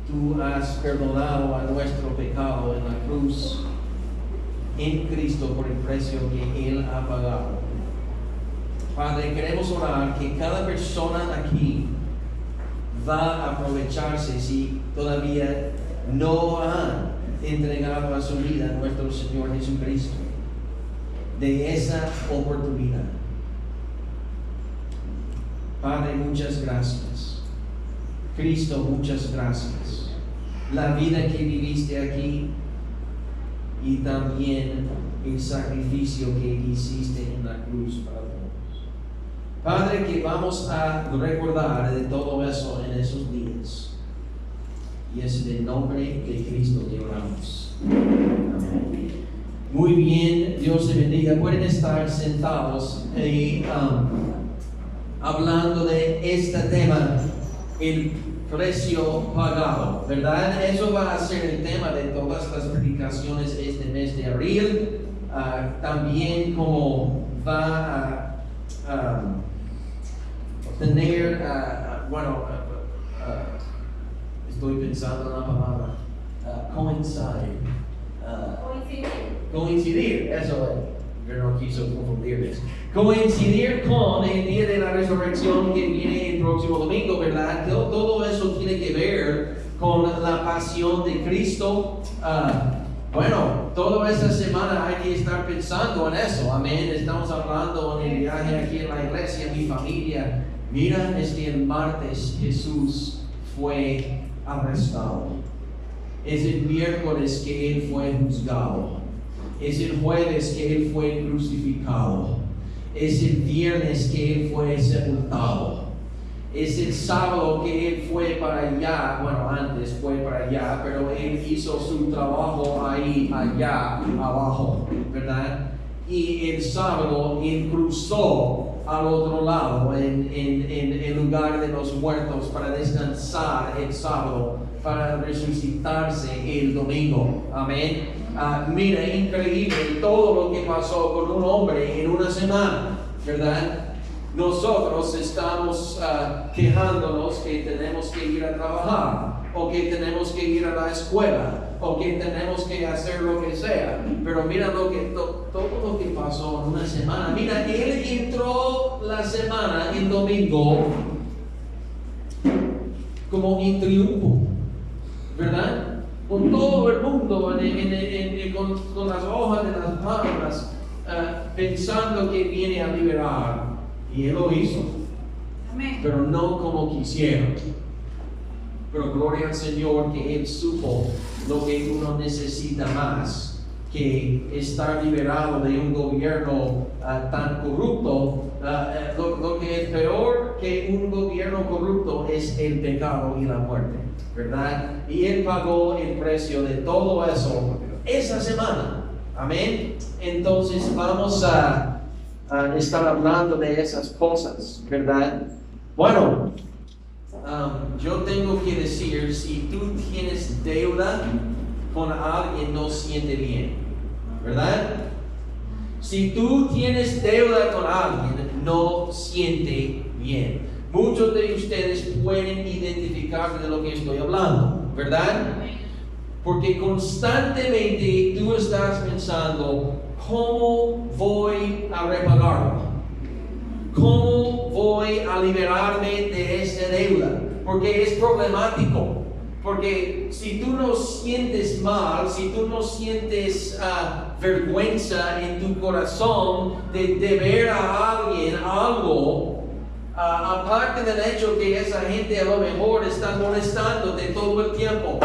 tú has perdonado a nuestro pecado en la cruz, en Cristo, por el precio que Él ha pagado. Padre, queremos orar que cada persona aquí va a aprovecharse si todavía no han entregado a su vida a nuestro Señor Jesucristo, de esa oportunidad. Padre, muchas gracias. Cristo, muchas gracias. La vida que viviste aquí y también el sacrificio que hiciste en la cruz para todos. Padre, que vamos a recordar de todo eso en esos días. Y es en el nombre de Cristo que oramos. Amén. Muy bien, Dios te bendiga. Pueden estar sentados y hablando de este tema, el precio pagado, ¿verdad? Eso va a ser el tema de todas las predicaciones este mes de abril. También como va a tener, estoy pensando en la palabra, coincidir, eso es, yo no quiso confundirles. Coincidir con el día de la resurrección que viene el próximo domingo, ¿verdad? Todo eso tiene que ver con la pasión de Cristo. Toda esta semana hay que estar pensando en eso, amén. Estamos hablando en el viaje aquí en la iglesia, mi familia. Mira, es que el martes Jesús fue arrestado. Es el miércoles que Él fue juzgado. Es el jueves que Él fue crucificado. Es el viernes que Él fue sepultado. Es el sábado que Él fue para allá. Antes fue para allá, pero Él hizo su trabajo ahí, allá, abajo, ¿verdad? Y el sábado Él cruzó al otro lado, en el lugar de los muertos, para descansar el sábado, para resucitarse el domingo. Amén. Mira, increíble todo lo que pasó con un hombre en una semana, ¿verdad? Nosotros estamos quejándonos que tenemos que ir a trabajar, o que tenemos que ir a la escuela, o que tenemos que hacer lo que sea. Pero mira todo lo que pasó en una semana. Mira, Él entró la semana, el domingo, como en triunfo, ¿verdad? Con todo el mundo, con las hojas de las palmas, pensando que viene a liberar. Y Él lo hizo. Amén. Pero no como quisieron. Pero gloria al Señor que Él supo lo que uno necesita más que estar liberado de un gobierno tan corrupto. Lo que es peor que un gobierno corrupto es el pecado y la muerte, ¿verdad? Y Él pagó el precio de todo eso esa semana. Amén. Entonces vamos a estar hablando de esas cosas, ¿verdad? Bueno, yo tengo que decir, si tú tienes deuda con alguien, no siente bien, ¿verdad? Si tú tienes deuda con alguien, no siente bien. Muchos de ustedes pueden identificar de lo que estoy hablando, ¿verdad? Porque constantemente tú estás pensando, ¿cómo voy a repagarlo? ¿Cómo voy a liberarme de esa deuda? Porque es problemático. Porque si tú no sientes mal, si tú no sientes vergüenza en tu corazón de deber a alguien algo, aparte del hecho que esa gente a lo mejor está molestándote todo el tiempo,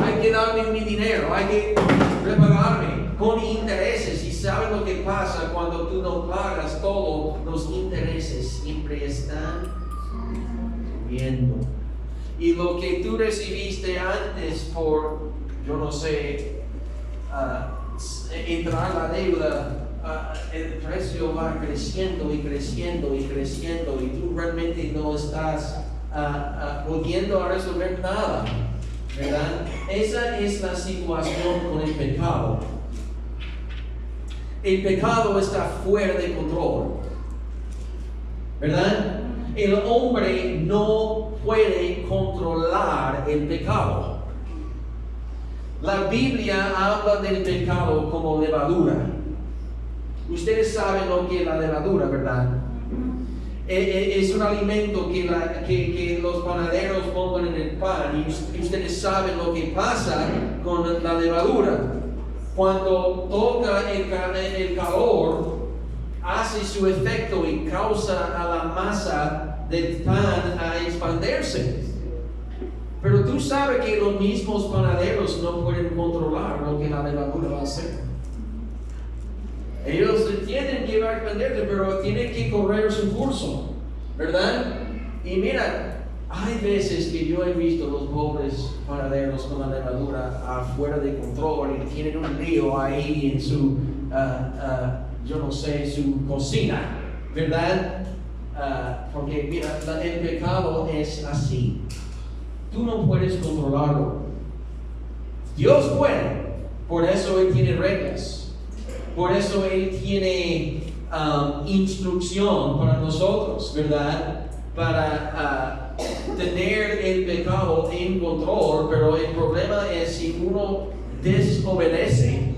hay que darme mi dinero, hay que repagarme con intereses. Y sabes lo que pasa cuando tú no pagas todo, los intereses siempre están subiendo. Y lo que tú recibiste antes por, yo no sé, entrar la deuda, el precio va creciendo y creciendo y creciendo, y tú realmente no estás pudiendo resolver nada, ¿verdad? Esa es la situación con el pecado. El pecado está fuera de control, ¿verdad? El hombre no puede controlar el pecado. La Biblia habla del pecado como levadura. Ustedes saben lo que es la levadura, ¿verdad? Es un alimento que los panaderos pongan en el pan, y ustedes saben lo que pasa con la levadura. Cuando toca el calor, hace su efecto y causa a la masa del pan a expandirse. Pero tú sabes que los mismos panaderos no pueden controlar lo que la levadura va a hacer. Ellos tienen que va a expandirse, pero tienen que correr su curso, ¿verdad? Y mira, hay veces que yo he visto los pobres panaderos con la levadura afuera de control y tienen un lío ahí en su, yo no sé, su cocina, ¿verdad? Porque mira, el pecado es así. Tú no puedes controlarlo. Dios puede. Por eso Él tiene reglas. Por eso Él tiene instrucción para nosotros, ¿verdad? Para tener el pecado en control. Pero el problema es si uno desobedece,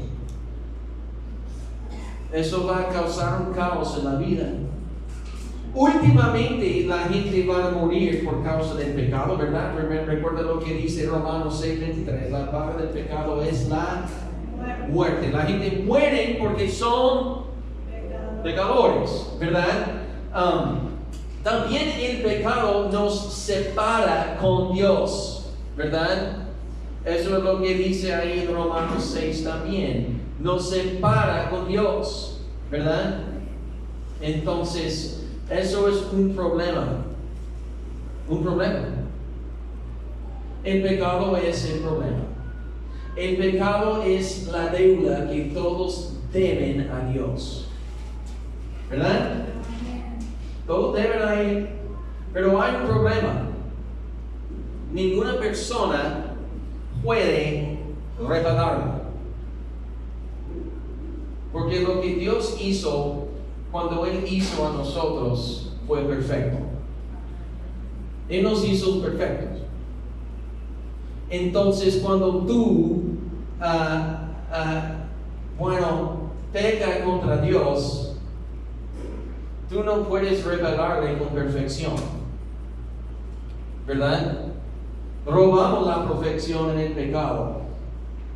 eso va a causar un caos en la vida. Últimamente la gente va a morir por causa del pecado, ¿verdad? Recuerda lo que dice Romanos 6:23. La paga del pecado es la muerte. La gente muere porque son pecadores, ¿verdad? También el pecado nos separa con Dios, ¿verdad? Eso es lo que dice ahí en Romanos 6 también. Nos separa con Dios, ¿verdad? Entonces, eso es un problema. Un problema. El pecado es el problema. El pecado es la deuda que todos deben a Dios. ¿Verdad? Todos deben a Él. Pero hay un problema. Ninguna persona puede repagarlo. Porque lo que Dios hizo cuando Él hizo a nosotros fue perfecto. Él nos hizo perfectos. Entonces cuando tú pecas contra Dios, tú no puedes repagarle con perfección, ¿verdad? Robamos la perfección en el pecado.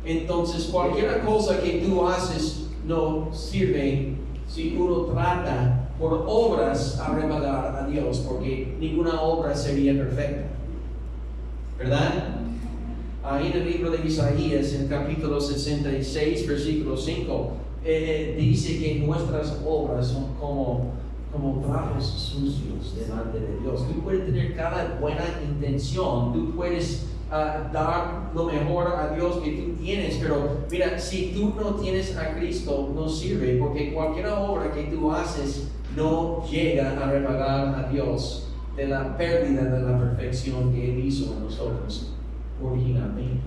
Entonces cualquier cosa que tú haces no sirve si uno trata por obras a repagar a Dios, porque ninguna obra sería perfecta, ¿verdad? Ahí en el libro de Isaías, en el capítulo 66, versículo 5, dice que nuestras obras son como trapos sucios delante de Dios. Tú puedes tener cada buena intención, tú puedes dar lo mejor a Dios que tú tienes, pero mira, si tú no tienes a Cristo, no sirve, porque cualquier obra que tú haces no llega a repagar a Dios de la pérdida de la perfección que Él hizo en nosotros originalmente,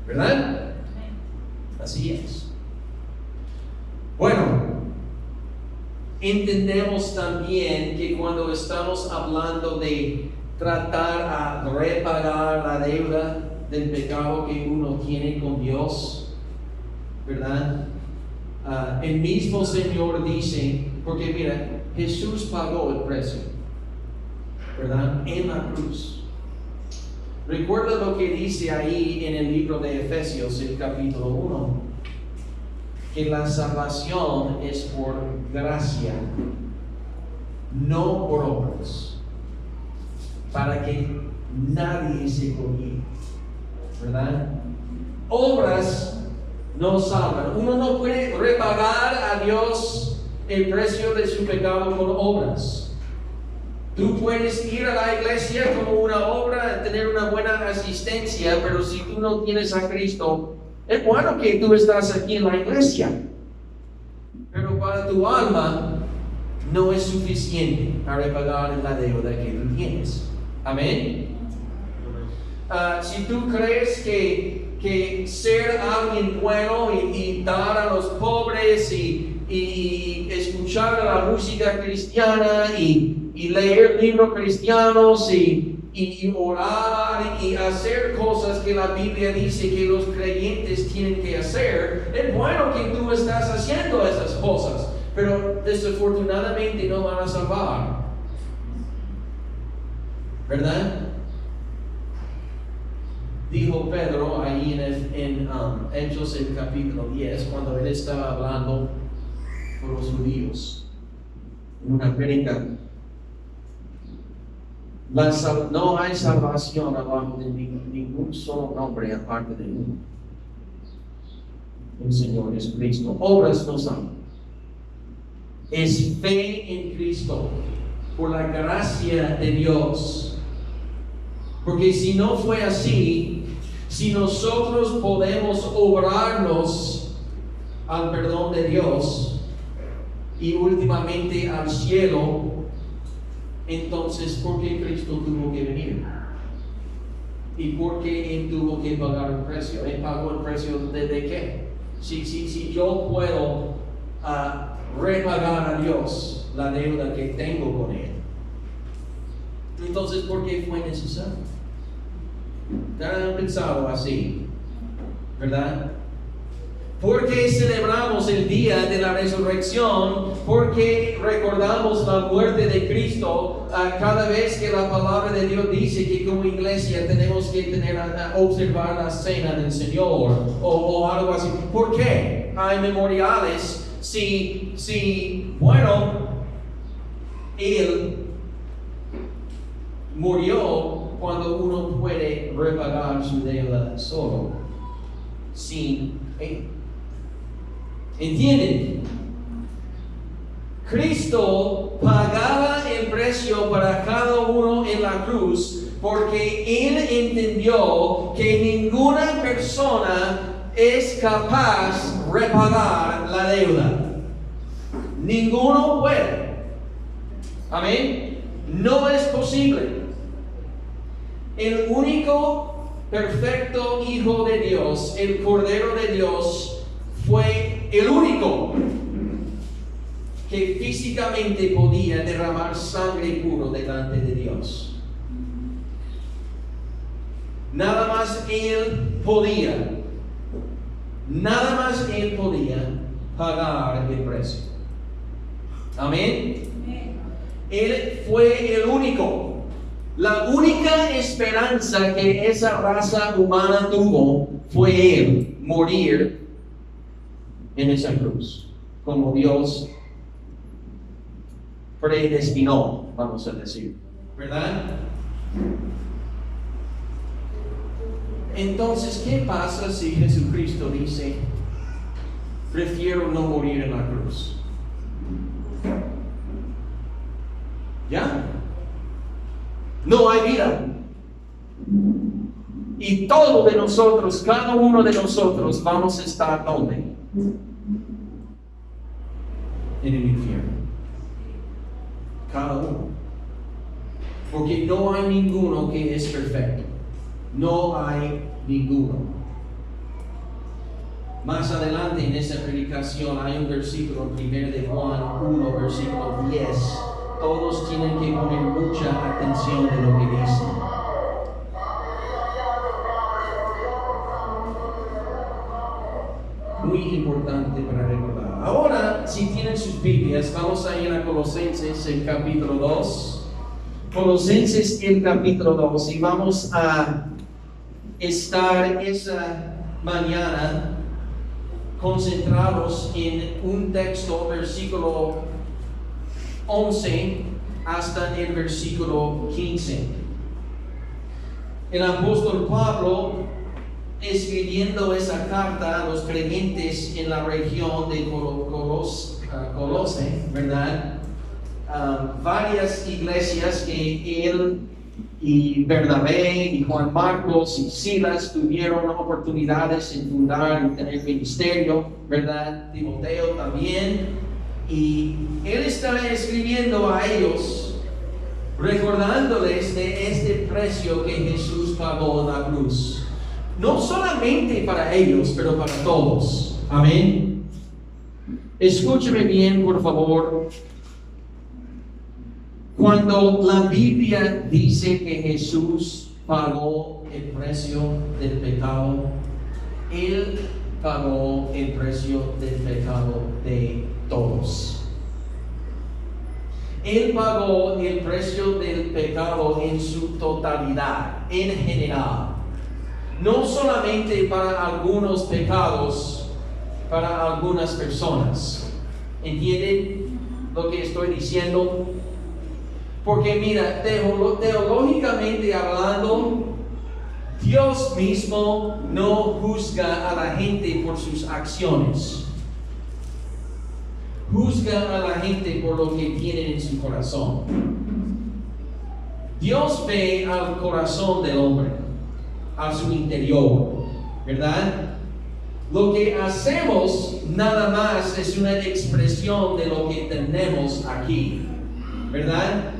¿verdad? Así es. Bueno, entendemos también que cuando estamos hablando de tratar a repagar la deuda del pecado que uno tiene con Dios, ¿verdad? El mismo Señor dice, porque mira, Jesús pagó el precio, ¿verdad? En la cruz. Recuerda lo que dice ahí en el libro de Efesios, el capítulo 1, que la salvación es por gracia, no por obras, para que nadie se gloríe, ¿verdad? Obras no salvan. Uno no puede repagar a Dios el precio de su pecado con obras. Tú puedes ir a la iglesia como una obra, tener una buena asistencia, pero si tú no tienes a Cristo, es bueno que tú estás aquí en la iglesia, pero para tu alma no es suficiente para repagar la deuda que tú tienes. Amén. Si tú crees que ser alguien bueno y dar a los pobres y escuchar la música cristiana y leer libros cristianos y orar trabajar y hacer cosas que la Biblia dice que los creyentes tienen que hacer, es bueno que tú estás haciendo esas cosas, pero desafortunadamente no van a salvar. ¿Verdad? Dijo Pedro ahí en Hechos el capítulo 10, cuando él estaba hablando con los judíos en una prédica. No hay salvación abajo de ningún solo nombre aparte de uno, el Señor Jesucristo. Obras no son. Es fe en Cristo por la gracia de Dios. Porque si no fue así, si nosotros podemos obrarnos al perdón de Dios y últimamente al cielo, entonces, ¿por qué Cristo tuvo que venir? ¿Y por qué Él tuvo que pagar el precio? ¿Él pagó el precio de qué? Si yo puedo repagar a Dios la deuda que tengo con Él, entonces, ¿por qué fue necesario? ¿Ya han pensado así? ¿Verdad? Porque celebramos el día de la resurrección, porque recordamos la muerte de Cristo cada vez que la palabra de Dios dice que como iglesia tenemos que observar la cena del Señor o algo así. ¿Por qué hay memoriales si bueno, Él murió cuando uno puede repagar su deuda solo, sin Él? ¿Entienden? Cristo pagaba el precio para cada uno en la cruz porque Él entendió que ninguna persona es capaz de repagar la deuda. Ninguno puede. Amén. No es posible. El único perfecto Hijo de Dios, el Cordero de Dios, fue el único que físicamente podía derramar sangre puro delante de Dios. Nada más Él podía pagar el precio. Amén. Él fue el único. La única esperanza que esa raza humana tuvo fue Él morir en esa cruz, como Dios predestinó, vamos a decir, ¿verdad? Entonces, ¿qué pasa si Jesucristo dice, prefiero no morir en la cruz? ¿Ya? No hay vida. Y todo de nosotros, cada uno de nosotros, vamos a estar ¿dónde? En el infierno. Cada uno. Porque no hay ninguno que es perfecto. No hay ninguno. Más adelante en esa predicación hay un versículo en 1 de Juan 1, versículo 10. Todos tienen que poner mucha atención de lo que dice. Muy importante para recordar. Ahora, si tienen sus Biblias, vamos a ir a Colosenses, el capítulo 2. Colosenses, el capítulo 2. Y vamos a estar esa mañana concentrados en un texto, versículo 11 hasta el versículo 15. El apóstol Pablo, escribiendo esa carta a los creyentes en la región de Colose, ¿verdad? Varias iglesias que él y Bernabé y Juan Marcos y Silas tuvieron oportunidades en fundar y tener ministerio, ¿verdad? Timoteo también. Y él está escribiendo a ellos, recordándoles de este precio que Jesús pagó en la cruz. No solamente para ellos, pero para todos. Amén. Escúcheme bien, por favor. Cuando la Biblia dice que Jesús pagó el precio del pecado. Él pagó el precio del pecado de todos. Él pagó el precio del pecado en su totalidad, en general. No solamente para algunos pecados, para algunas personas. ¿Entienden lo que estoy diciendo? Porque mira, teológicamente hablando, Dios mismo no juzga a la gente por sus acciones. Juzga a la gente por lo que tienen en su corazón. Dios ve al corazón del hombre, a su interior, ¿verdad? Lo que hacemos nada más es una expresión de lo que tenemos aquí, ¿verdad?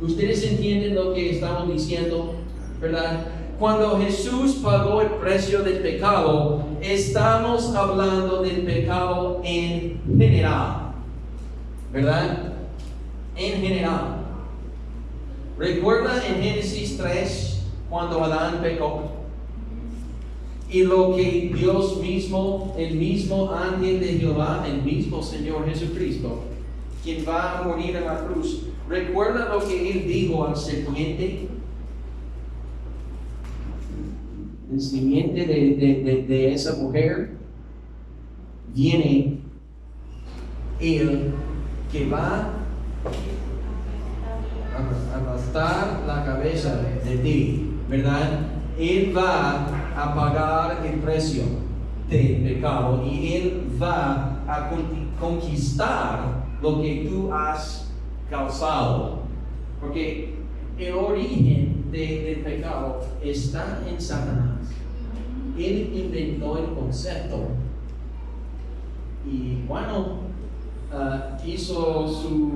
¿Ustedes entienden lo que estamos diciendo? ¿Verdad? Cuando Jesús pagó el precio del pecado, estamos hablando del pecado en general, ¿verdad? En general. ¿Recuerda en Génesis 3 cuando Adán pecó? Y lo que Dios mismo, el mismo ángel de Jehová, el mismo Señor Jesucristo, quien va a morir en la cruz, ¿recuerda lo que él dijo al serpiente? El simiente de esa mujer viene el que va a aplastar la cabeza de ti, ¿verdad? Él va a pagar el precio del pecado y él va a conquistar lo que tú has causado, porque el origen del pecado está en Satanás. Él inventó el concepto y bueno, hizo su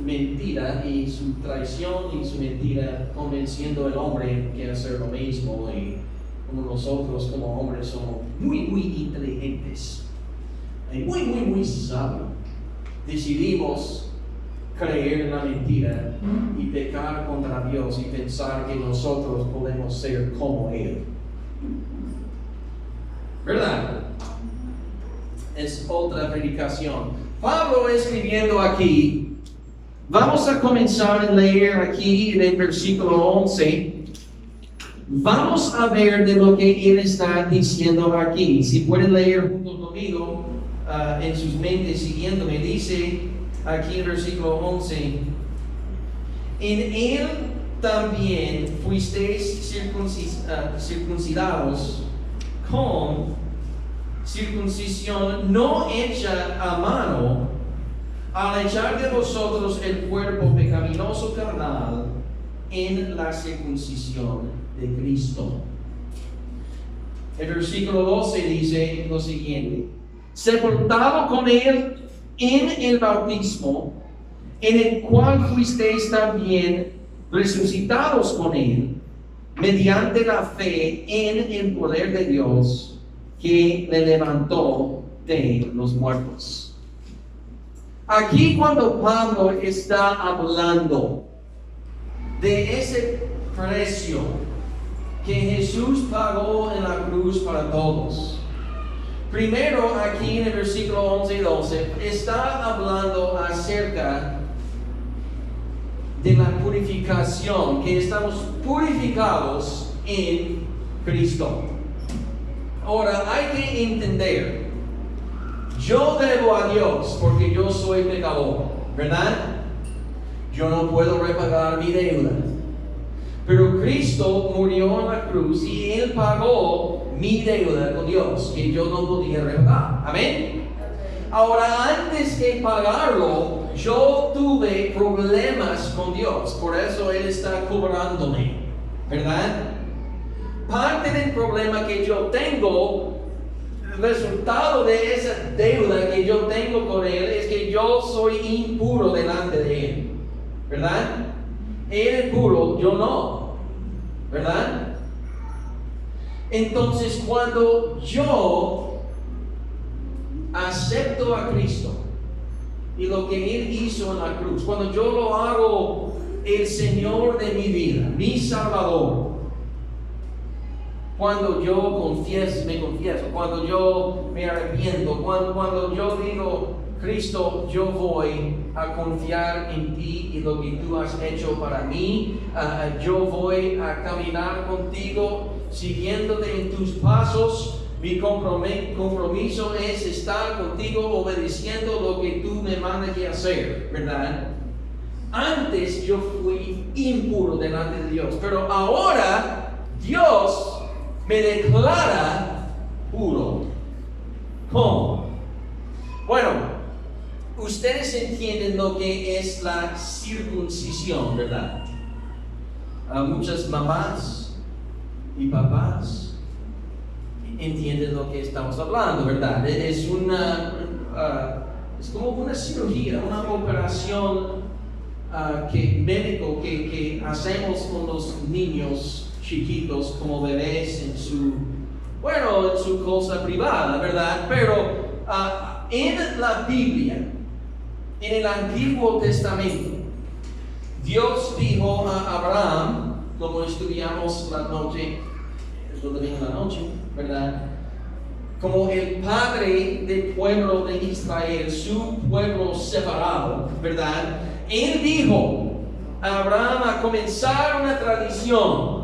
mentira y su traición y su mentira, convenciendo al hombre que hacer lo mismo. Y como nosotros como hombres somos muy inteligentes y muy sabios, decidimos creer en la mentira y pecar contra Dios y pensar que nosotros podemos ser como Él, ¿verdad? Es otra predicación. Pablo escribiendo aquí, vamos a comenzar a leer aquí en el versículo 11. Vamos a ver de lo que él está diciendo aquí. Si pueden leer junto conmigo en sus mentes siguiéndome, dice aquí en versículo 11: en él también fuisteis circuncidados con circuncisión no hecha a mano, al echar de vosotros el cuerpo pecaminoso carnal en la circuncisión de Cristo. El versículo 12 dice lo siguiente: sepultado con él en el bautismo, en el cual fuisteis también resucitados con él, mediante la fe en el poder de Dios, que le levantó de los muertos. Aquí cuando Pablo está hablando de ese precio que Jesús pagó en la cruz para todos, primero aquí en el versículo 11 y 12 está hablando acerca de la purificación, que estamos purificados en Cristo. Ahora hay que entender, yo debo a Dios porque yo soy pecador, ¿verdad? Yo no puedo repagar mi deuda, pero Cristo murió en la cruz y Él pagó mi deuda con Dios que yo no podía repagar. Amén. Ahora, antes de pagarlo, yo tuve problemas con Dios, por eso Él está cobrándome, ¿verdad? Parte del problema que yo tengo, el resultado de esa deuda que yo tengo con Él, es que yo soy impuro delante de Él, ¿verdad? Él es puro, yo no, ¿verdad? Entonces, cuando yo acepto a Cristo y lo que Él hizo en la cruz, cuando yo lo hago el Señor de mi vida, mi Salvador, cuando yo me confieso, cuando yo me arrepiento, cuando yo digo, Cristo, yo voy a confiar en ti y lo que tú has hecho para mí, yo voy a caminar contigo, siguiéndote en tus pasos. Mi compromiso es estar contigo obedeciendo lo que tú me mandas que hacer, ¿verdad? Antes yo fui impuro delante de Dios, pero ahora Dios me declara puro. ¿Cómo? Bueno, ustedes entienden lo que es la circuncisión, ¿verdad? Muchas mamás y papás entienden lo que estamos hablando, ¿verdad? Es como una cirugía, una operación médico que hacemos con los niños chiquitos como bebés en su cosa privada, ¿verdad? Pero en la Biblia, en el Antiguo Testamento, Dios dijo a Abraham, como estudiamos la noche, ¿verdad? Como el padre del pueblo de Israel, su pueblo separado, ¿verdad? Él dijo a Abraham a comenzar una tradición.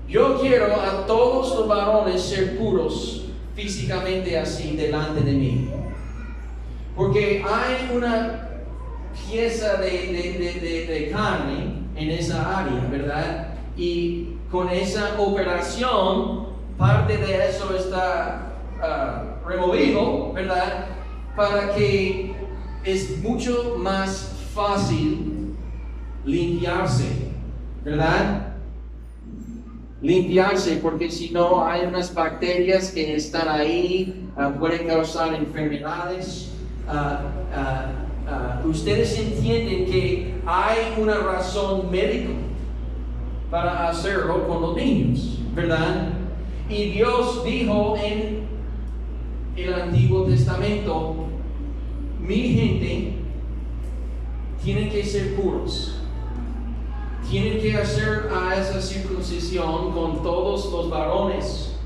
Yo quiero a todos los varones ser puros físicamente así delante de mí. Porque hay una pieza de carne en esa área, ¿verdad? Y con esa operación, parte de eso está removido, ¿verdad? Para que es mucho más fácil limpiarse, ¿verdad? Limpiarse, porque si no hay unas bacterias que están ahí, pueden causar enfermedades. Ustedes entienden que hay una razón médica para hacerlo con los niños, ¿verdad? Y Dios dijo en el Antiguo Testamento, mi gente tiene que ser puros, tienen que hacer a esa circuncisión con todos los varones.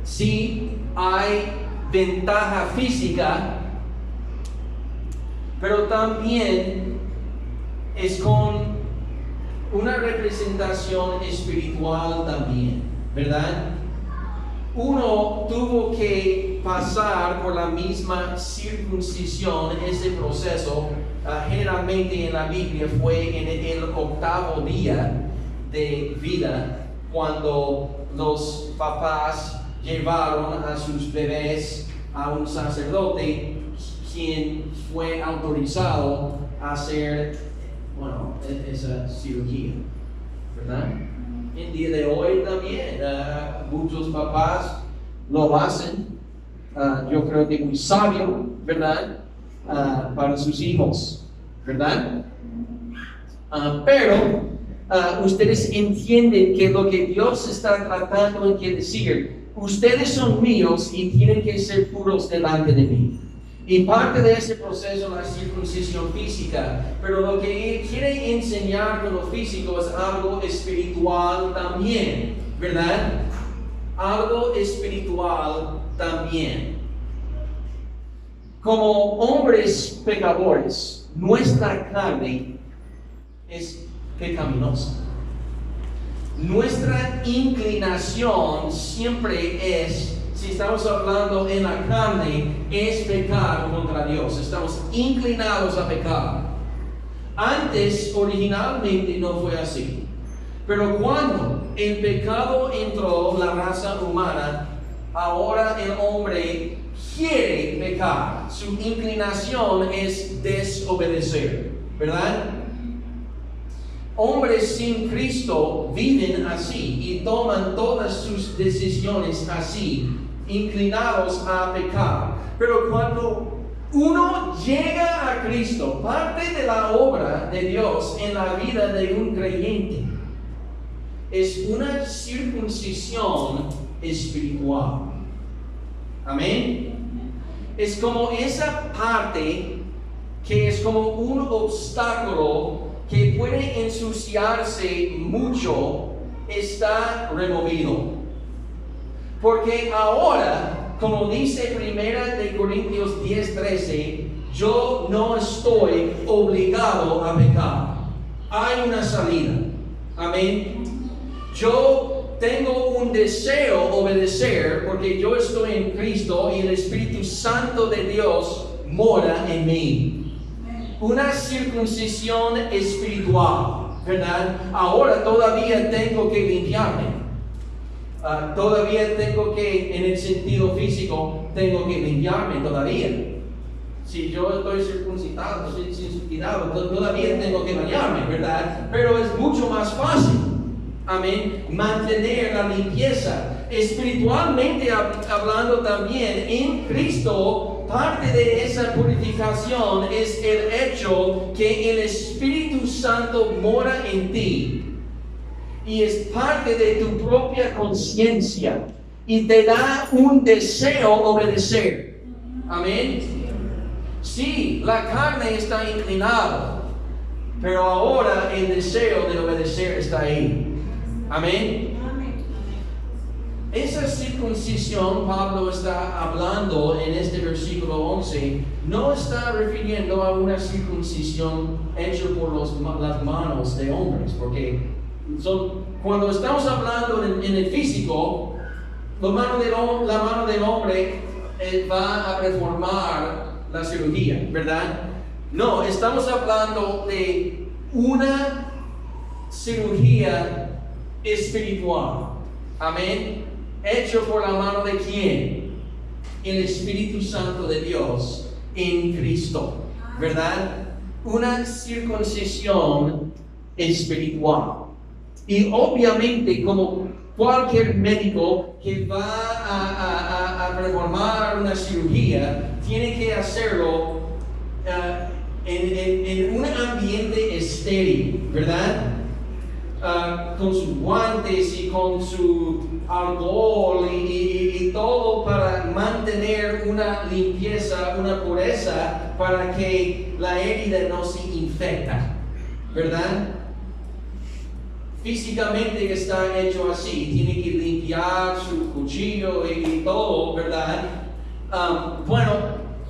Sí hay ventaja física, pero también es con una representación espiritual también, ¿verdad? Uno tuvo que pasar por la misma circuncisión, ese proceso. Generalmente en la Biblia fue en el octavo día de vida, cuando los papás llevaron a sus bebés a un sacerdote, quien fue autorizado a hacer esa cirugía, ¿verdad? El día de hoy también muchos papás lo hacen, yo creo que muy sabio, ¿verdad? Para sus hijos, ¿verdad? Pero ustedes entienden que lo que Dios está tratando de decir, ustedes son míos y tienen que ser puros delante de mí. Y parte de ese proceso es la circuncisión física, pero lo que Él quiere enseñar con lo físico es algo espiritual también, ¿verdad? Algo espiritual también. Como hombres pecadores, nuestra carne es pecaminosa. Nuestra inclinación siempre es, si estamos hablando en la carne, es pecar contra Dios. Estamos inclinados a pecar. Antes, originalmente, no fue así. Pero cuando el pecado entró en la raza humana, ahora el hombre quiere pecar. Su inclinación es desobedecer, ¿verdad? Hombres sin Cristo viven así y toman todas sus decisiones así, inclinados a pecar. Pero cuando uno llega a Cristo, parte de la obra de Dios en la vida de un creyente es una circuncisión espiritual. Amén. Es como esa parte que es como un obstáculo que puede ensuciarse mucho está removido. Porque ahora, como dice 1 Corintios 10:13, yo no estoy obligado a pecar. Hay una salida. Amén. Yo tengo un deseo obedecer porque yo estoy en Cristo y el Espíritu Santo de Dios mora en mí. Una circuncisión espiritual, ¿verdad? Ahora todavía tengo que limpiarme. Todavía tengo que, en el sentido físico, tengo que limpiarme todavía. Si yo estoy circuncidado, todavía tengo que bañarme, ¿verdad? Pero es mucho más fácil, amén, mantener la limpieza. Espiritualmente hablando también, en Cristo, parte de esa purificación es el hecho que el Espíritu Santo mora en ti. Y es parte de tu propia conciencia. Y te da un deseo obedecer. Amén. Sí, la carne está inclinada, pero ahora el deseo de obedecer está ahí. Amén. Esa circuncisión, Pablo está hablando en este versículo 11, no está refiriendo a una circuncisión hecha por las manos de hombres, porque cuando estamos hablando en el físico, la mano del hombre va a reformar la cirugía, ¿verdad? No, estamos hablando de una cirugía espiritual. Amén. Hecho por la mano de ¿quién? El Espíritu Santo de Dios en Cristo, ¿verdad? Una circuncisión espiritual. Y obviamente, como cualquier médico que va a reformar una cirugía, tiene que hacerlo en un ambiente estéril, ¿verdad? Con sus guantes y con su alcohol y todo para mantener una limpieza, una pureza, para que la herida no se infecta, ¿verdad? Físicamente está hecho así, tiene que limpiar su cuchillo y todo, ¿verdad? Bueno,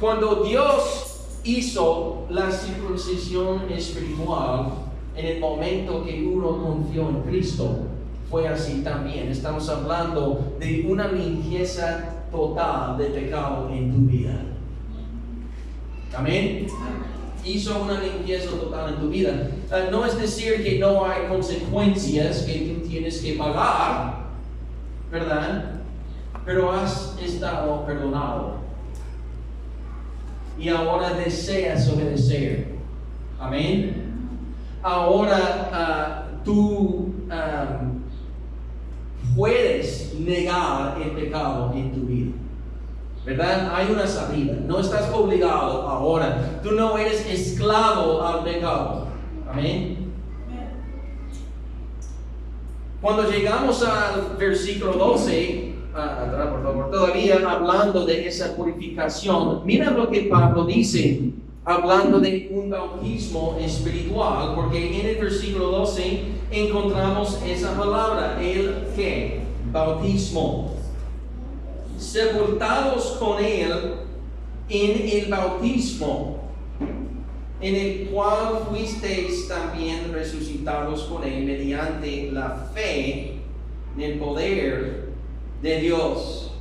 cuando Dios hizo la circuncisión espiritual, en el momento que uno confió en Cristo, fue así también. Estamos hablando de una limpieza total de pecado en tu vida. Amén. Hizo una limpieza total en tu vida. No es decir que no hay consecuencias que tú tienes que pagar, ¿verdad? Pero has estado perdonado. Y ahora deseas obedecer. Amén. Ahora tú puedes negar el pecado en tu vida, ¿verdad? Hay una salida. No estás obligado ahora. Tú no eres esclavo al pecado. Amén. Cuando llegamos al versículo 12, atrás por favor, todavía hablando de esa purificación, mira lo que Pablo dice, hablando de un bautismo espiritual, porque en el versículo 12 encontramos esa palabra, el ¿qué? Bautismo. Sepultados con él en el bautismo, en el cual fuisteis también resucitados con él mediante la fe en el poder de Dios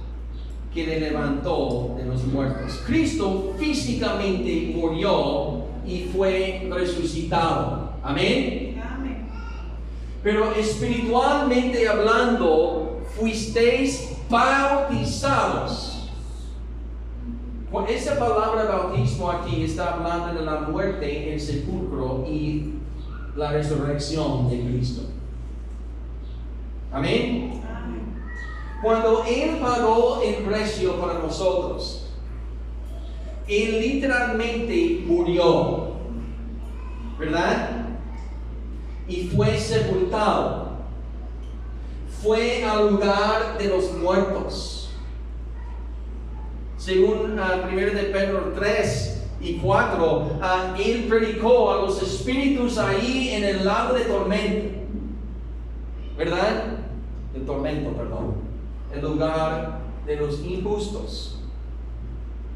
que le levantó de los muertos. Cristo físicamente murió y fue resucitado. Amén. Amén. Pero espiritualmente hablando, fuisteis bautizados. Esa palabra bautismo aquí está hablando de la muerte, el sepulcro y la resurrección de Cristo. Amén. Cuando Él pagó el precio para nosotros, Él literalmente murió, ¿verdad? Y fue sepultado. Fue al lugar de los muertos. Según 1 de Pedro 3 y 4, Él predicó a los espíritus ahí en el lago de tormento. ¿verdad? El tormento, perdón. El lugar de los injustos.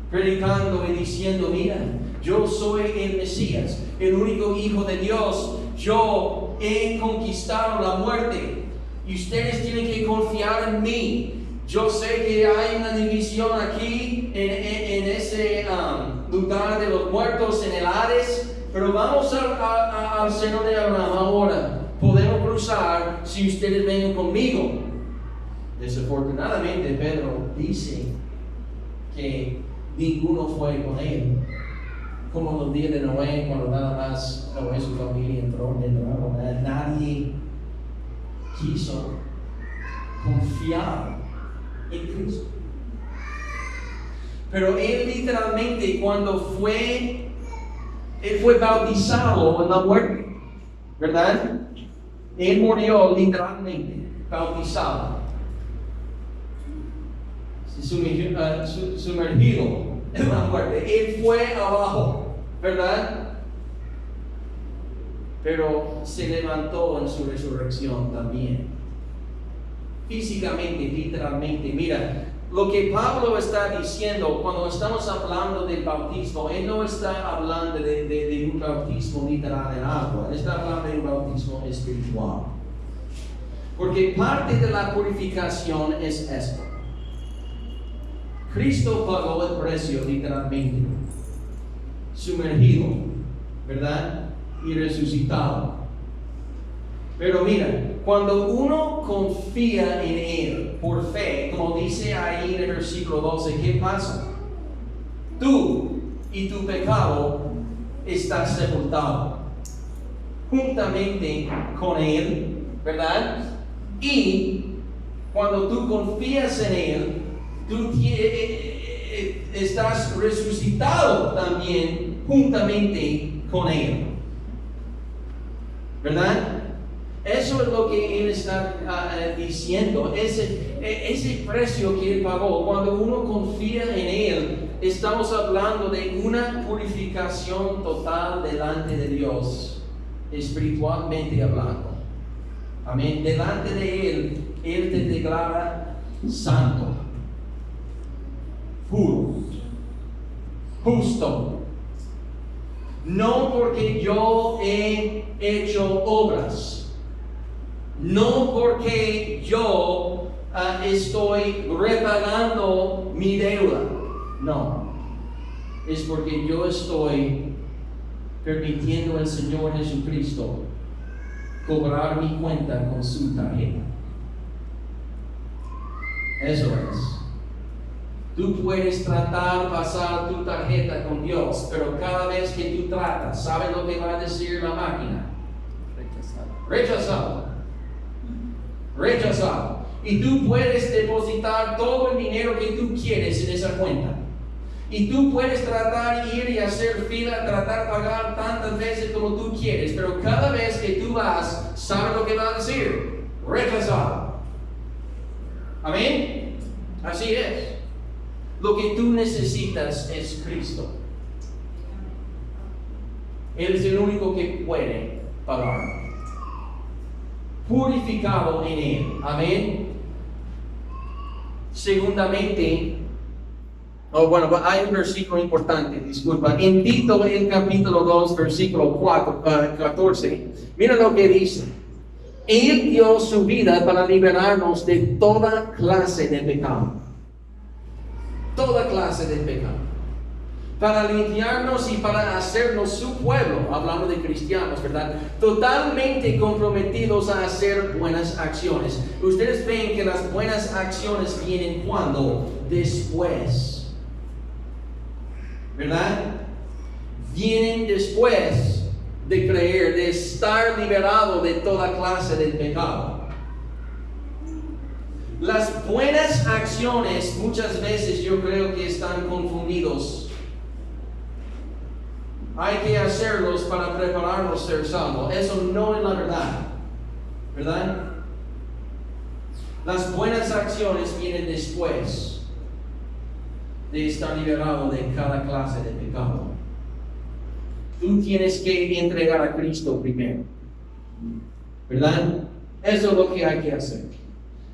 Predicando y diciendo, mira, yo soy el Mesías, el único Hijo de Dios. Yo he conquistado la muerte y ustedes tienen que confiar en mí. Yo sé que hay una división aquí en ese lugar de los muertos, en el Hades, pero vamos al seno de Abraham ahora. Podemos cruzar si ustedes vengan conmigo. Desafortunadamente, Pedro dice que ninguno fue con él. Como los días de Noé, cuando nada más Noé y su familia entraron, nadie quiso confiar en Cristo. Pero él literalmente él fue bautizado en la muerte, ¿verdad? Él murió literalmente, bautizado, sumergido en la muerte. Él fue abajo, ¿verdad? Pero se levantó en su resurrección también. Físicamente, literalmente. Mira, lo que Pablo está diciendo cuando estamos hablando del bautismo, él no está hablando de un bautismo literal en agua, él está hablando de un bautismo espiritual. Porque parte de la purificación es esto. Cristo pagó el precio literalmente, sumergido, ¿verdad? Y resucitado. Pero mira, cuando uno confía en Él por fe, como dice ahí en el versículo 12, ¿qué pasa? Tú y tu pecado estás sepultado juntamente con Él, ¿verdad? Y cuando tú confías en Él, tú estás resucitado también juntamente con Él, ¿verdad? Eso es lo que él está diciendo, ese precio que él pagó. Cuando uno confía en él, estamos hablando de una purificación total delante de Dios, espiritualmente hablando. Amén. Delante de él te declara santo, puro, justo. No porque yo he hecho obras. No porque yo estoy repagando mi deuda. No. Es porque yo estoy permitiendo al Señor Jesucristo cobrar mi cuenta con su tarjeta. Eso es. Tú puedes pasar tu tarjeta con Dios, pero cada vez que tú tratas, ¿sabes lo que va a decir la máquina? Rechazado. Rechazado. Y tú puedes depositar todo el dinero que tú quieres en esa cuenta. Y tú puedes tratar de ir y hacer fila, tratar de pagar tantas veces como tú quieres, pero cada vez que tú vas, ¿sabes lo que va a decir? Rechazado. Amén. Así es. Lo que tú necesitas es Cristo. Él es el único que puede pagar. Purificado en Él. Amén. Segundamente, hay un versículo importante, disculpa. En Tito, el capítulo 2, versículo 14, mira lo que dice. Él dio su vida para liberarnos de toda clase de pecado. Toda clase de pecado. Para limpiarnos y para hacernos su pueblo, hablando de cristianos, ¿verdad? Totalmente comprometidos a hacer buenas acciones. Ustedes ven que las buenas acciones vienen cuando, después, ¿verdad? Vienen después de creer, de estar liberado de toda clase de pecado. Las buenas acciones muchas veces yo creo que están confundidos. Hay que hacerlos para prepararnos a ser salvos. Eso no es la verdad, ¿verdad? Las buenas acciones vienen después de estar liberado de cada clase de pecado. Tú tienes que entregar a Cristo primero, ¿verdad? Eso es lo que hay que hacer.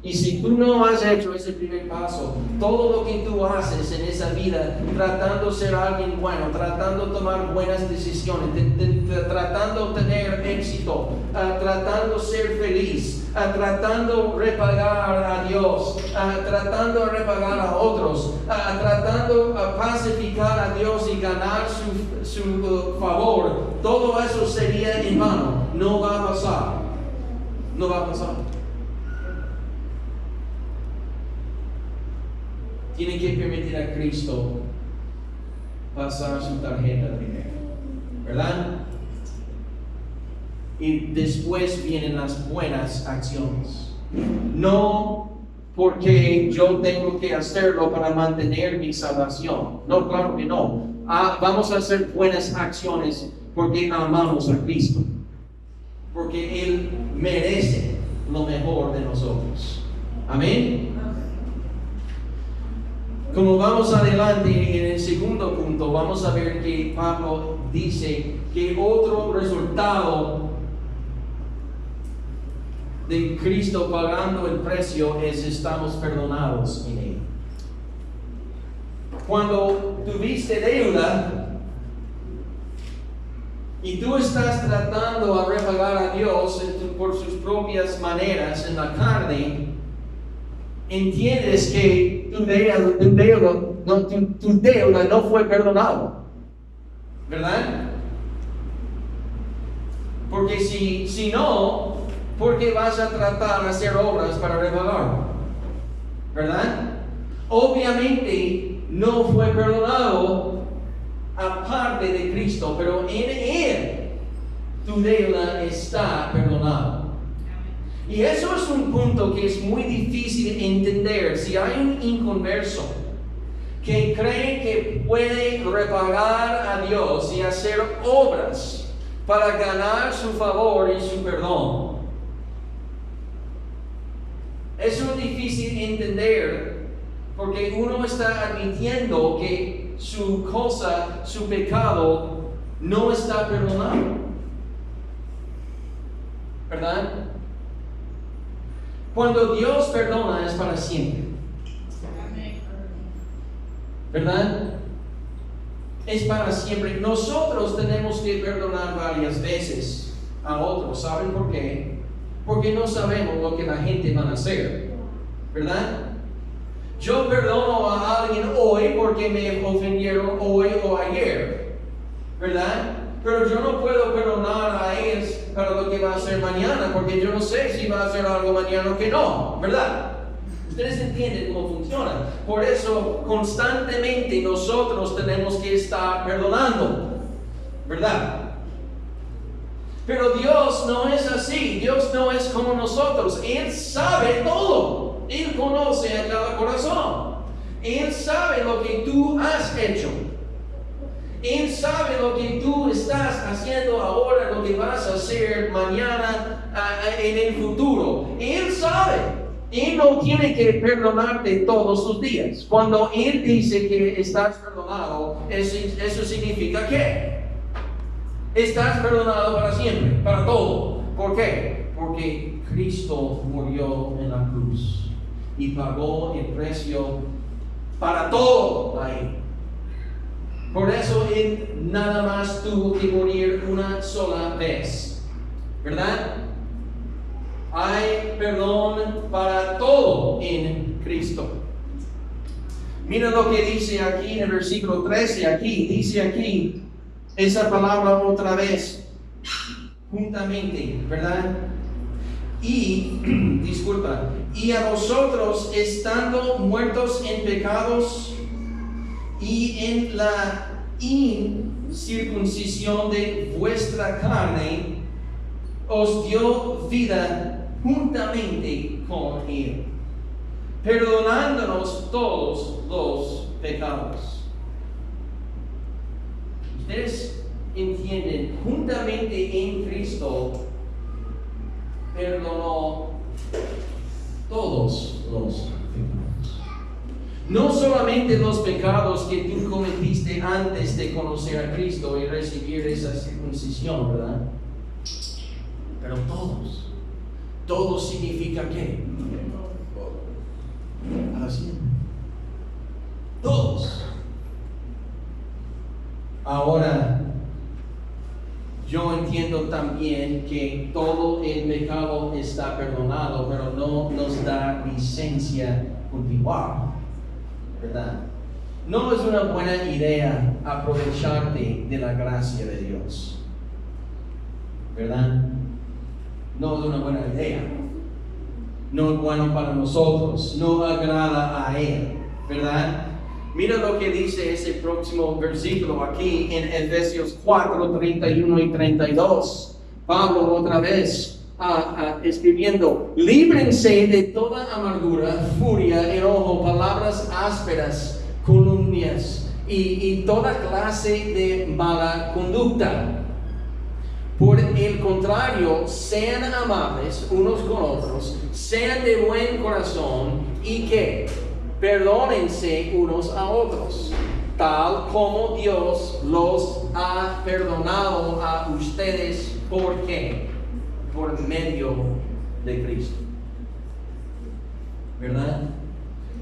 Y si tú no has hecho ese primer paso, todo lo que tú haces en esa vida, tratando de ser alguien bueno, tratando de tomar buenas decisiones, tratando de tener éxito, tratando de ser feliz, tratando de repagar a Dios, tratando de repagar a otros, tratando de pacificar a Dios y ganar su favor, todo eso sería en vano. No va a pasar. No va a pasar. Tiene que permitir a Cristo pasar su tarjeta primero, ¿verdad? Y después vienen las buenas acciones. No porque yo tengo que hacerlo para mantener mi salvación. No, claro que no. Vamos a hacer buenas acciones porque amamos a Cristo. Porque Él merece lo mejor de nosotros. Amén. Como vamos adelante en el segundo punto, vamos a ver que Pablo dice que otro resultado de Cristo pagando el precio es estamos perdonados en Él. Cuando tuviste deuda y tú estás tratando de repagar a Dios por sus propias maneras en la carne, entiendes que tu deuda no fue perdonado, ¿verdad? Porque si no, ¿por qué vas a tratar de hacer obras para repagarlo? ¿Verdad? Obviamente no fue perdonado aparte de Cristo, pero en Él tu deuda está perdonada. Y eso es un punto que es muy difícil entender. Si hay un inconverso que cree que puede repagar a Dios y hacer obras para ganar su favor y su perdón, eso es difícil entender porque uno está admitiendo que su pecado no está perdonado, ¿verdad? Cuando Dios perdona es para siempre, ¿verdad? Es para siempre. Nosotros tenemos que perdonar varias veces a otros. ¿Saben por qué? Porque no sabemos lo que la gente va a hacer, ¿verdad? Yo perdono a alguien hoy porque me ofendieron hoy o ayer, ¿verdad? Pero yo no puedo perdonar a ellos para lo que va a hacer mañana, porque yo no sé si va a hacer algo mañana o que no, ¿verdad? Ustedes entienden cómo funciona. Por eso, constantemente nosotros tenemos que estar perdonando, ¿verdad? Pero Dios no es así. Dios no es como nosotros. Él sabe todo. Él conoce a cada corazón. Él sabe lo que tú has hecho. Él sabe lo que tú estás haciendo ahora, lo que vas a hacer mañana, en el futuro. Él sabe. Él no tiene que perdonarte todos los días. Cuando Él dice que estás perdonado, eso significa que estás perdonado para siempre, para todo. ¿Por qué? Porque Cristo murió en la cruz y pagó el precio para todo ahí. Por eso Él nada más tuvo que morir una sola vez, ¿verdad? Hay perdón para todo en Cristo. Mira lo que dice aquí en el versículo 13, dice aquí esa palabra otra vez, juntamente, ¿verdad? Y a vosotros estando muertos en pecados y en la incircuncisión de vuestra carne, os dio vida juntamente con Él, perdonándonos todos los pecados. Ustedes entienden, juntamente en Cristo perdonó todos los pecados. No solamente los pecados que tú cometiste antes de conocer a Cristo y recibir esa circuncisión, ¿verdad? Pero todos. Todo significa ¿qué? Para siempre. Todos. Ahora, yo entiendo también que todo el pecado está perdonado, pero no nos da licencia continuar, ¿verdad? No es una buena idea aprovecharte de la gracia de Dios, ¿verdad? No es una buena idea. No es bueno para nosotros, no agrada a Él, ¿verdad? Mira lo que dice ese próximo versículo aquí en Efesios 4, 31 y 32. Pablo otra vez escribiendo: líbrense de toda amargura, furia, enojo, palabras ásperas, calumnias y toda clase de mala conducta. Por el contrario, sean amables unos con otros, sean de buen corazón y que perdónense unos a otros, tal como Dios los ha perdonado a ustedes. ¿Por qué? Por medio de Cristo. ¿Verdad?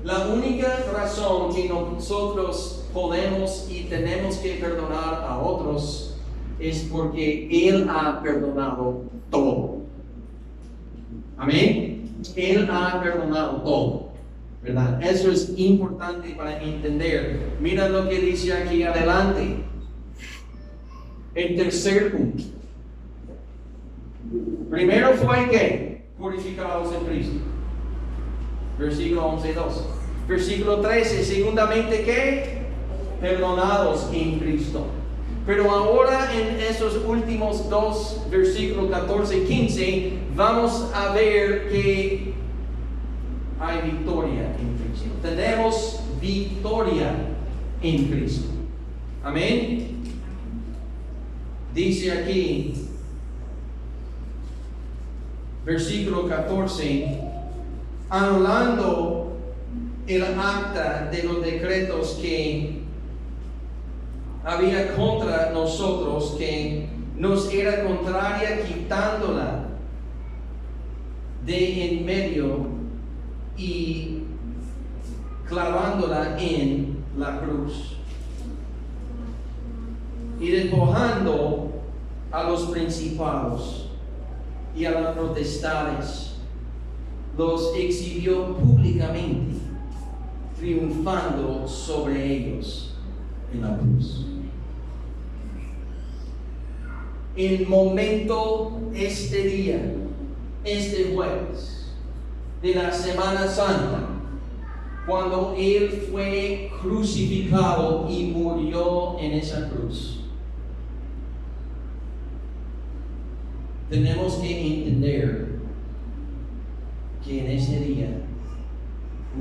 La única razón que nosotros podemos y tenemos que perdonar a otros es porque Él ha perdonado todo. Amén. Él ha perdonado todo, ¿verdad? Eso es importante para entender. Mira lo que dice aquí adelante. El tercer punto. Primero fue que purificados en Cristo. Versículo 11 y 12. Versículo 13. Segundamente que perdonados en Cristo. Pero ahora en esos últimos dos versículos 14 y 15 vamos a ver que hay victoria en Cristo. Tenemos victoria en Cristo. Amén. Dice aquí, versículo 14, anulando el acta de los decretos que había contra nosotros, que nos era contraria, quitándola de en medio y clavándola en la cruz, y despojando a los principados y a las potestades, los exhibió públicamente, triunfando sobre ellos en la cruz. El momento, este día, este jueves de la Semana Santa, cuando Él fue crucificado y murió en esa cruz, tenemos que entender que en ese día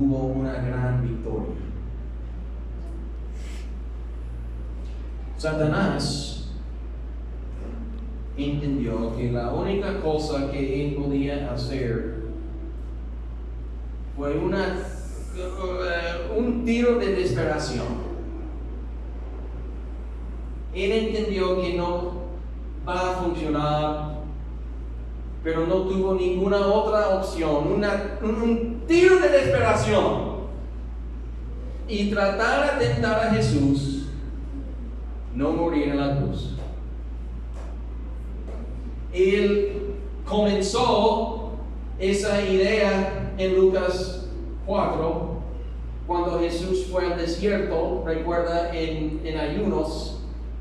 hubo una gran victoria. Satanás entendió que la única cosa que él podía hacer fue un tiro de desesperación. Él entendió que no va a funcionar, pero no tuvo ninguna otra opción, un tiro de desesperación, y tratar de tentar a Jesús no morir en la cruz. Él comenzó esa idea en Lucas 4, cuando Jesús fue al desierto, recuerda, en ayunos,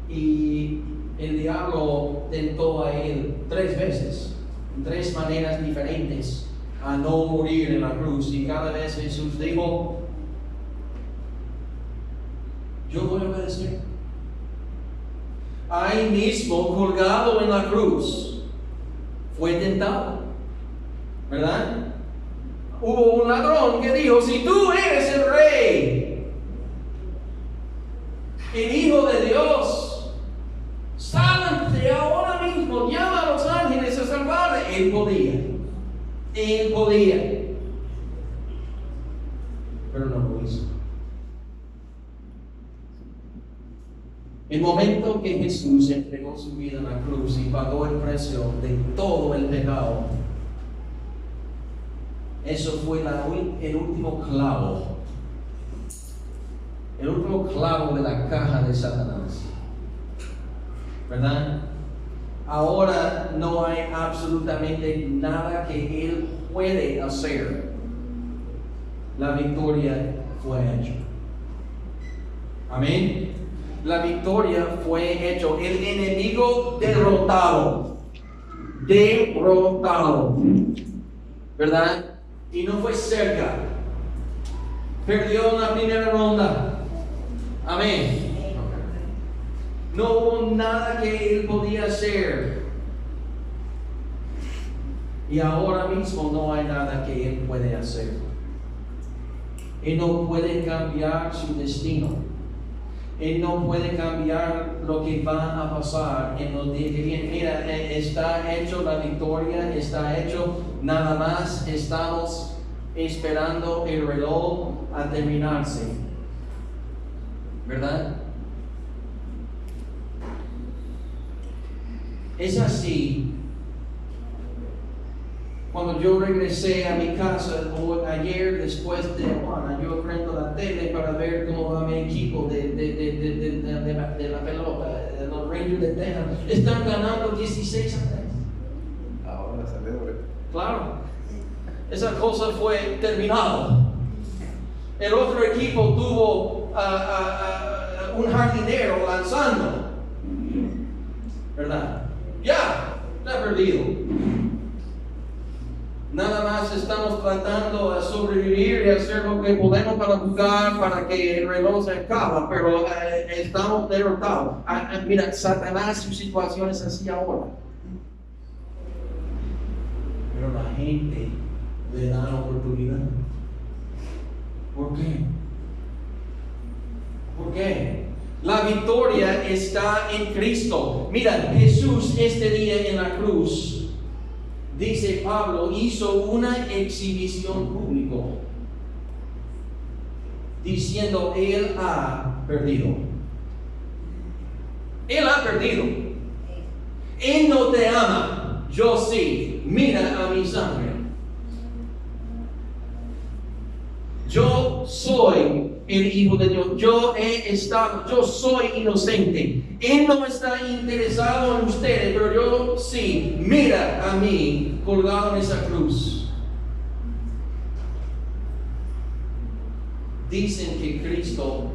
y el diablo tentó a él 3 veces, en 3 maneras diferentes, a no morir en la cruz, y cada vez Jesús dijo: yo voy a obedecer. Ahí mismo, colgado en la cruz, fue tentado, ¿verdad? Hubo un ladrón que dijo: si tú eres el rey, el Hijo de Dios, sálvate ahora mismo, llama a los ángeles a salvarle. Él podía, pero no lo hizo. El momento que Jesús entregó su vida en la cruz y pagó el precio de todo el pecado, Eso fue el último clavo. El último clavo de la caja de Satanás. ¿Verdad? Ahora no hay absolutamente nada que él puede hacer. La victoria fue hecha. Amén. La victoria fue hecha. El enemigo derrotado. Derrotado. ¿Verdad? Y no fue cerca. Perdió en la primera ronda. Amén. No hubo nada que él podía hacer. Y ahora mismo no hay nada que él puede hacer. Él no puede cambiar su destino. Él no puede cambiar lo que va a pasar en los días que vienen. Mira, está hecho la victoria, está hecho. Nada más estamos esperando el reloj a terminarse. ¿Verdad? Es así. Cuando yo regresé a mi casa ayer después de Juana, yo prendo la tele para ver cómo va mi equipo de la pelota, de los Rangers de Texas. Están ganando 16-3. Ahora celebre. Claro. Esa cosa fue terminada. El otro equipo tuvo un jardinero lanzando. ¿Verdad? Ya, está perdido. Nada más estamos tratando de sobrevivir y hacer lo que podemos para buscar para que el reloj se acabe, pero estamos derrotados. Mira, Satanás, su situación es así ahora. Pero la gente le da la oportunidad. ¿Por qué? ¿Por qué? La victoria está en Cristo. Mira, Jesús este día en la cruz, dice Pablo, hizo una exhibición pública, diciendo, Él ha perdido. Él ha perdido. Él no te ama, yo sí. Mira a mi sangre. Yo soy el Hijo de Dios. Yo soy inocente. Él no está interesado en ustedes, pero yo sí. Mira a mí colgado en esa cruz. Dicen que Cristo,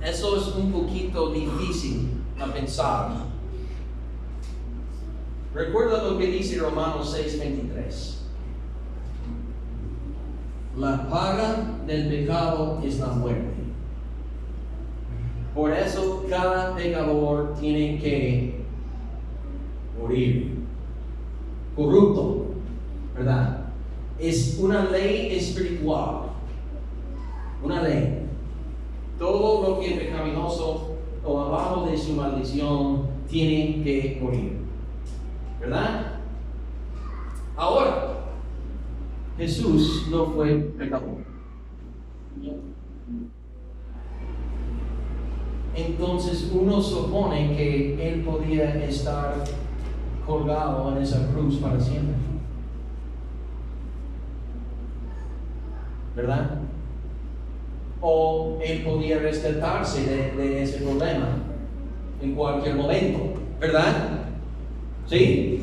eso es un poquito difícil a pensar. Recuerda lo que dice Romanos 6:23. La paga del pecado es la muerte. Por eso cada pecador tiene que morir. Corrupto, ¿verdad? Es una ley espiritual. Una ley. Todo lo que es pecaminoso o abajo de su maldición tiene que morir. ¿Verdad? Ahora, Jesús no fue pecador. Entonces uno supone que Él podía estar colgado en esa cruz para siempre. ¿Verdad? O Él podía rescatarse de ese problema en cualquier momento. ¿Verdad? ¿Sí?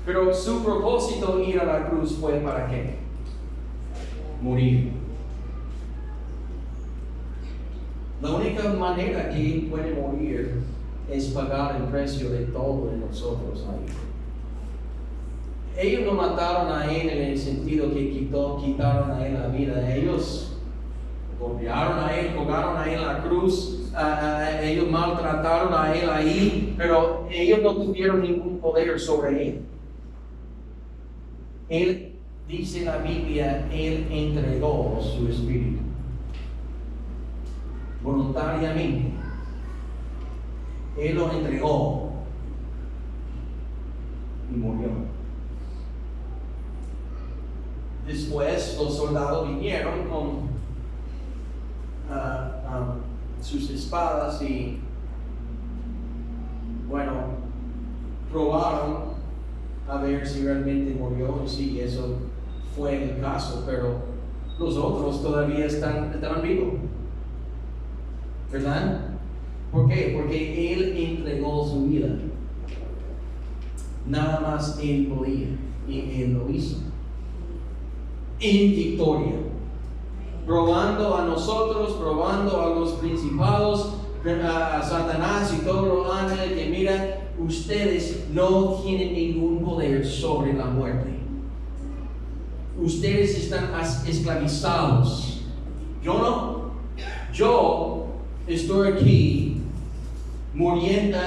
Pero su propósito ir a la cruz fue ¿para qué? Morir. La única manera que Él puede morir es pagar el precio de todos nosotros ahí. Ellos no mataron a Él en el sentido que quitaron a Él la vida. Ellos golpearon a Él, colgaron a Él en la cruz, ellos maltrataron a Él ahí, pero ellos no tuvieron ningún poder sobre Él. Él, dice la Biblia, Él entregó su espíritu voluntariamente. Él lo entregó y murió. Después los soldados vinieron con sus espadas y, bueno, probaron a ver si realmente murió. Y sí, eso fue el caso, pero los otros todavía estaban vivos. ¿Verdad? ¿Por qué? Porque Él entregó su vida. Nada más Él podía y Él lo hizo. En victoria. Probando a nosotros, probando a los principados, a Satanás y todos los ángeles que miran, ustedes no tienen ningún poder sobre la muerte. Ustedes están esclavizados. Yo no. Yo estoy aquí muriendo,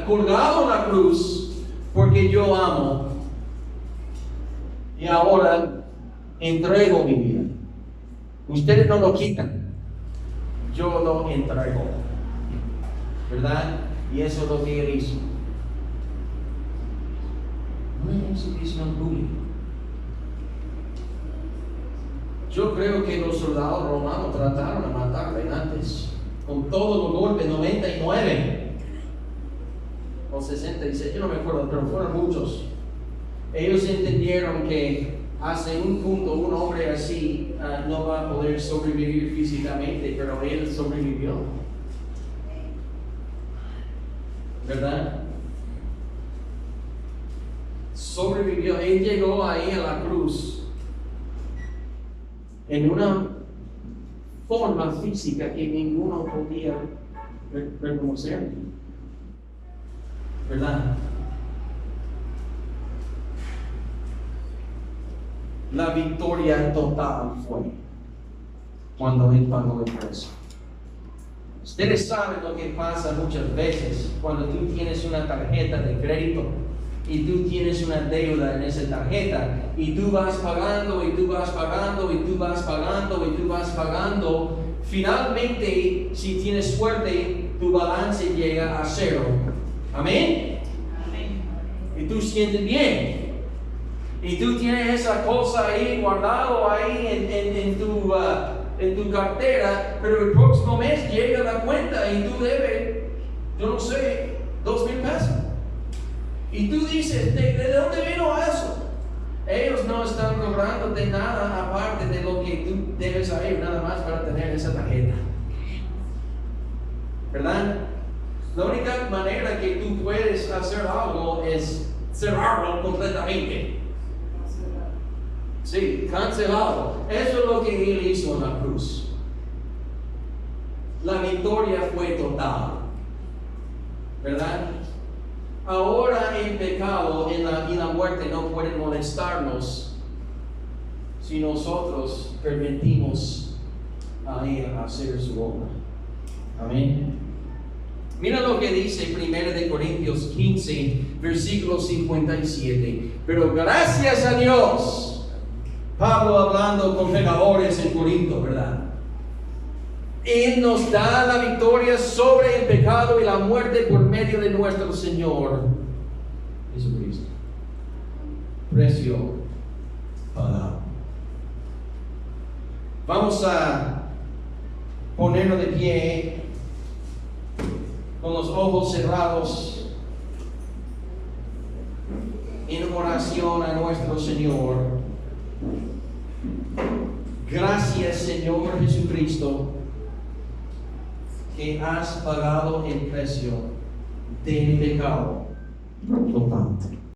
colgado en la cruz porque yo amo. Y ahora entrego mi vida. Ustedes no lo quitan. Yo lo entrego. ¿Verdad? Y eso es lo que Él hizo. No es exhibición pública. Yo creo que los soldados romanos trataron de matarle antes. Con todos los golpes, 99 o 66, yo no me acuerdo, pero fueron muchos. Ellos entendieron que hasta un punto un hombre así no va a poder sobrevivir físicamente, pero él sobrevivió. ¿Verdad? Sobrevivió. Él llegó ahí a la cruz en una forma física que ninguno podía reconocer. ¿Verdad? La victoria total fue cuando Él pagó el precio. Ustedes saben lo que pasa muchas veces cuando tú tienes una tarjeta de crédito y tú tienes una deuda en esa tarjeta y tú vas pagando y tú vas pagando y tú vas pagando y tú vas pagando. Finalmente, si tienes suerte, tu balance llega a 0. Amén. Amén. Y tú sientes bien. Y tú tienes esa cosa ahí guardado ahí en tu cartera, pero el próximo mes llega la cuenta y tú debes, yo no sé, 2,000 pesos. Y tú dices, ¿de dónde vino eso? Ellos no están cobrándote nada aparte de lo que tú debes saber, nada más para tener esa tarjeta. ¿Verdad? La única manera que tú puedes hacer algo es cerrarlo completamente. Sí, cancelado. Eso es lo que Él hizo en la cruz. La victoria fue total. ¿Verdad? Ahora el pecado y la muerte no pueden molestarnos si nosotros permitimos a Él hacer su obra. Amén. Mira lo que dice 1 Corintios 15, versículo 57. Pero gracias a Dios, Pablo hablando con pecadores en Corinto, ¿verdad? Él nos da la victoria sobre el pecado y la muerte por medio de nuestro Señor Jesucristo. Precio pagado. Vamos a ponernos de pie con los ojos cerrados en oración a nuestro Señor. Gracias, Señor Jesucristo, que has pagado el precio del pecado total.